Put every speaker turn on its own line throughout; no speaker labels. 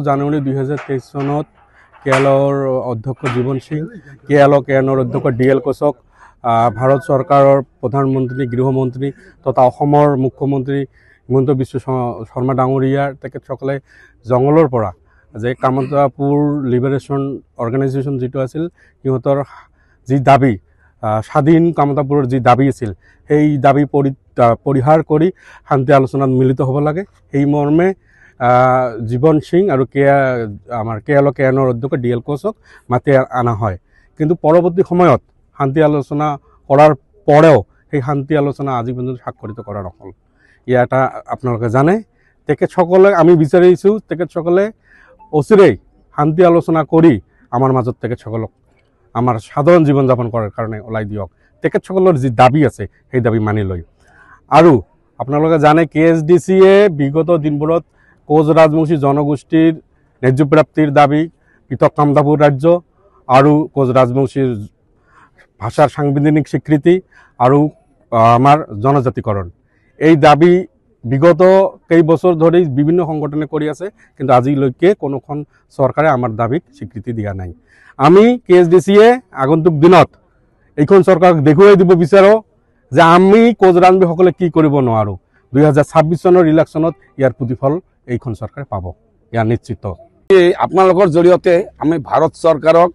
জানুৱাৰী 2023 চনত কেৰালাৰ অধ্যক্ষ জীবন সিং কেৰালাৰ অধ্যক্ষ ডিএল কোচক ভাৰত চৰকাৰৰ প্ৰধানমন্ত্ৰী গৃহমন্ত্ৰী তথা অসমৰ মুখ্যমন্ত্ৰী হিমন্ত বিশ্ব শৰ্মা ডাঙৰীয়াৰ তেখেতসকলে জংগলৰ পৰা যে কামতাপুৰ লিবাৰেশ্যন অৰ্গেনাইজেশ্যন যিটো আছিল সিহঁতৰ যি দাবী স্বাধীন কামতাপুৰৰ যি দাবী আছিল সেই দাবী পৰিহাৰ কৰি শান্তি আলোচনাত মিলিত হ'ব লাগে এই মৰ্মে জীবন সিং আৰু আমাৰ কেৰালাৰ অধ্যক্ষ ডিএল কোচক মাতি অনা হয় কিন্তু পৰৱৰ্তী সময়ত শান্তি আলোচনা কৰাৰ পৰেও সেই শান্তি আলোচনা আজি পৰ্যন্ত স্বাক্ষৰিত কৰা নহ'ল এটা আপোনালোকে জানে তেখেতসকলে আমি বিচাৰিছোঁ তেখেতসকলে অচিৰেই শান্তি আলোচনা কৰি আমাৰ মাজত তেখেতসকলক আমাৰ সাধাৰণ জীৱন যাপন কৰাৰ কাৰণে ওলাই দিয়ক তেখেতসকলৰ যি দাবী আছে সেই দাবী মানি লয় আৰু আপোনালোকে জানে KSDCয়ে বিগত দিনবোৰত কোচ ৰাজবংশী জনগোষ্ঠীৰ ন্যায্য প্ৰাপ্তিৰ দাবী পৃথক কামতাপুৰ ৰাজ্য আৰু কোচ ৰাজবংশীৰ ভাষাৰ সাংবিধানিক স্বীকৃতি আৰু আমাৰ জনজাতিকৰণ এই দাবী বিগত কেইবছৰ ধৰি বিভিন্ন সংগঠনে কৰি আছে কিন্তু আজিলৈকে কোনোখন চৰকাৰে আমাৰ দাবীক স্বীকৃতি দিয়া নাই আমি KSDCয়ে আগন্তুক দিনত এইখন চৰকাৰক দেখুৱাই দিব বিচাৰোঁ যে আমি কোচ ৰাজবংশীসকলে কি কৰিব নোৱাৰোঁ 2026 চনৰ ইলেকশ্যনত ইয়াৰ প্ৰতিফল এইখন চৰকাৰে পাব ইয়াৰ নিশ্চিত
আপোনালোকৰ জৰিয়তে আমি ভাৰত চৰকাৰক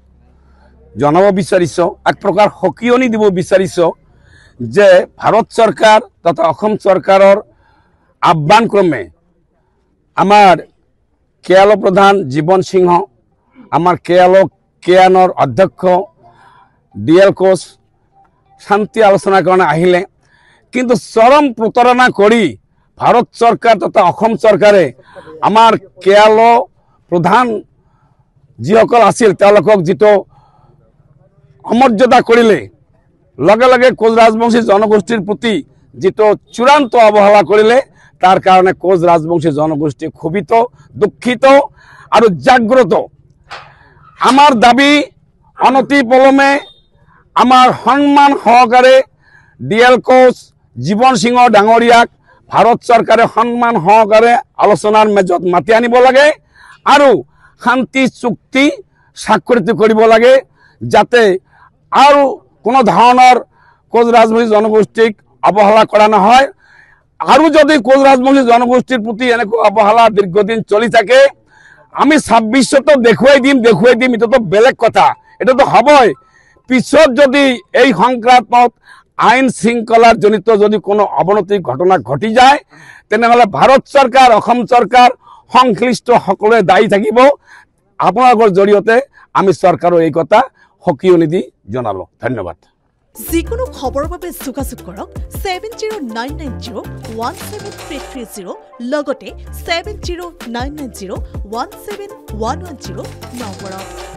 জনাব বিচাৰিছোঁ এক প্ৰকাৰ সকিয়নি দিব বিচাৰিছোঁ যে ভাৰত চৰকাৰ তথা অসম চৰকাৰৰ আহ্বান ক্ৰমে আমাৰ কেৰালা প্ৰধান জীবন সিংহ আমাৰ কেয়ানৰ অধ্যক্ষ ডিএল কোচ শান্তি আলোচনাৰ কাৰণে আহিলে কিন্তু চৰম প্ৰতাৰণা কৰি ভাৰত চৰকাৰ তথা অসম চৰকাৰে আমাৰ কেৰালা প্ৰধান যিসকল আছিল তেওঁলোকক যিটো অমৰ্যাদা কৰিলে লগে লগে কোচ ৰাজবংশী জনগোষ্ঠীৰ প্ৰতি যিটো চূড়ান্ত অৱহেলা কৰিলে তাৰ কাৰণে কোচ ৰাজবংশী জনগোষ্ঠী ক্ষোভিত দুঃখিত আৰু জাগ্ৰত আমাৰ দাবী অনতি পলমে আমাৰ সন্মান সহকাৰে ডিএল কোচ জীবন সিংহ ডাঙৰীয়াক ভাৰত চৰকাৰে সন্মান সহকাৰে আলোচনাৰ মেজত মাতি আনিব লাগে আৰু শান্তি চুক্তি স্বাক্ষৰিত কৰিব লাগে যাতে আৰু কোনো ধৰণৰ কোচ ৰাজবংশী জনগোষ্ঠীক অৱহেলা কৰা নহয় আৰু যদি কোচ ৰাজবংশী জনগোষ্ঠীৰ প্ৰতি এনেকুৱা অৱহেলা দীৰ্ঘদিন চলি থাকে আমি 26তো দেখুৱাই দিম এটাতো বেলেগ কথা এটাতো হবই পিছত যদি এই সংক্ৰান্তত আইন শৃংখলাৰ জনিত যদি কোনো অৱনতি ঘটনা ঘটি যায় তেনেহলে ভাৰত চৰকাৰ অসম চৰকাৰ সংশ্লিষ্ট সকলোৱে দায়ী থাকিব আপোনালোকৰ জৰিয়তে আমি চৰকাৰৰ এই কথা সকিয়নি দি জনালো ধন্যবাদ
যিকোনো খবৰৰ বাবে যোগাযোগ কৰক 7099017330 লগতে 7099017110 নম্বৰত